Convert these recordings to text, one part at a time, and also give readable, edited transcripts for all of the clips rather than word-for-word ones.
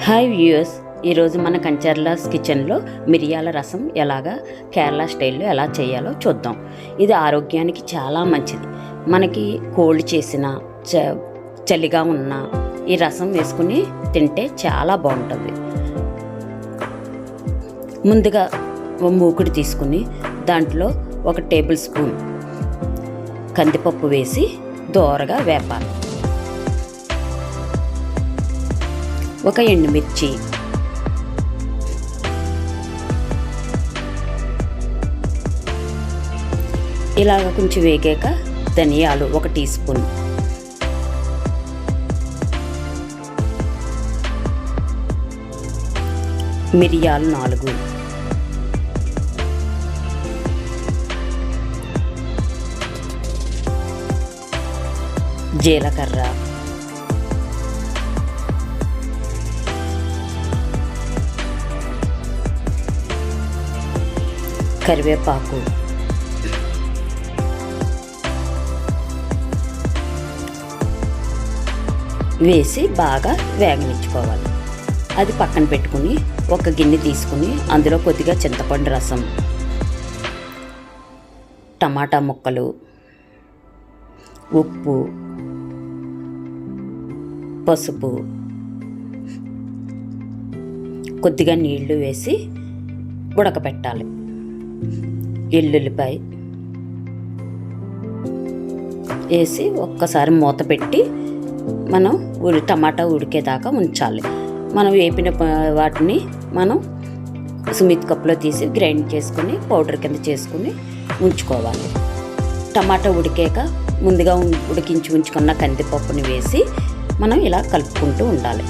Hi viewers, ఈరోజు మన కంచర్లాస్ కిచెన్లో మిరియాల రసం ఎలాగా కేరళ స్టైల్లో ఎలా చేయాలో చూద్దాం. ఇది ఆరోగ్యానికి చాలా మంచిది. మనకి కోల్డ్ చేసిన చలిగా ఉన్న ఈ రసం వేసుకుని తింటే చాలా బాగుంటుంది. ముందుగా మూకుడు తీసుకుని దాంట్లో 1 టేబుల్ స్పూన్ కందిపప్పు వేసి దోరగా వేపాలి. 1 ఎండుమిర్చి, ఇలాగ కొంచెం వేగాక ధనియాలు 1 టీ స్పూన్, మిరియాలు 4, జీలకర్ర, కరివేపాకు, వేసి బాగా వేగనిచ్చుకోవాలి. అది పక్కన పెట్టుకుని ఒక గిన్నె తీసుకుని అందులో కొద్దిగా చింతపండు రసం, టమాటా ముక్కలు, ఉప్పు, పసుపు, కొద్దిగా నీళ్లు వేసి ఉడకబెట్టాలి. ఎల్లుల్లిపాయ వేసి ఒక్కసారి మూత పెట్టి మనం టమాటా ఉడికేదాకా ఉంచాలి. మనం వేపిన వాటిని మనం సుమిత్ కప్లో తీసి గ్రైండ్ చేసుకుని పౌడర్ కింద చేసుకుని ఉంచుకోవాలి. టమాటా ఉడికాక ముందుగా ఉడికించి ఉంచుకున్న కందిపప్పుని వేసి మనం ఇలా కలుపుకుంటూ ఉండాలి.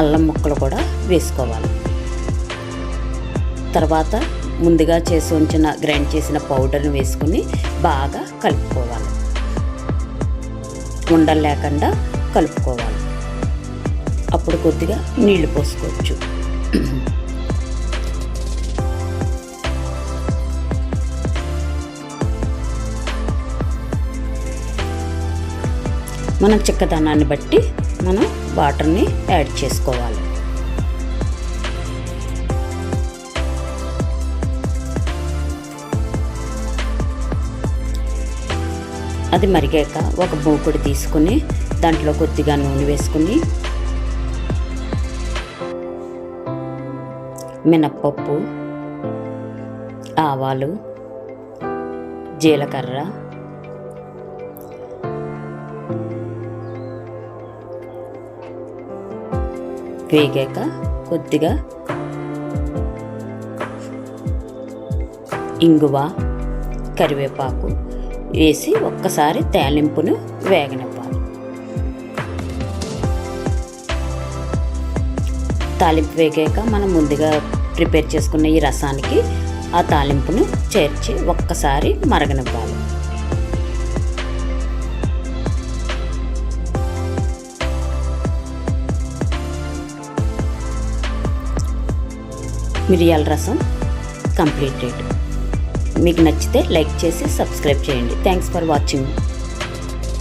అల్లం ముక్కలు కూడా వేసుకోవాలి. తర్వాత ముందుగా చేసి ఉంచిన గ్రైండ్ చేసిన పౌడర్ని వేసుకుని బాగా కలుపుకోవాలి. ఉండలు లేకుండా కలుపుకోవాలి. అప్పుడు కొద్దిగా నీళ్లు పోసుకోవచ్చు. మన చిక్కదనాన్ని బట్టి మనం వాటర్ని యాడ్ చేసుకోవాలి. అది మరిగాక ఒక మూకుడు తీసుకుని దాంట్లో కొద్దిగా నూనె వేసుకుని మినప్పప్పు, ఆవాలు, జీలకర్ర, వేగాక కొద్దిగా ఇంగువ, కరివేపాకు వేసి ఒక్కసారి తాలింపును వేగనివ్వాలి. తాలింపు వేగాక మనం ముందుగా ప్రిపేర్ చేసుకున్న ఈ రసానికి ఆ తాలింపును చేర్చి ఒక్కసారి మరగనివ్వాలి. మిరియాల రసం కంప్లీటెడ్. మీకు నచ్చితే లైక్ చేసి సబ్స్క్రైబ్ చేయండి. Thanks for watching.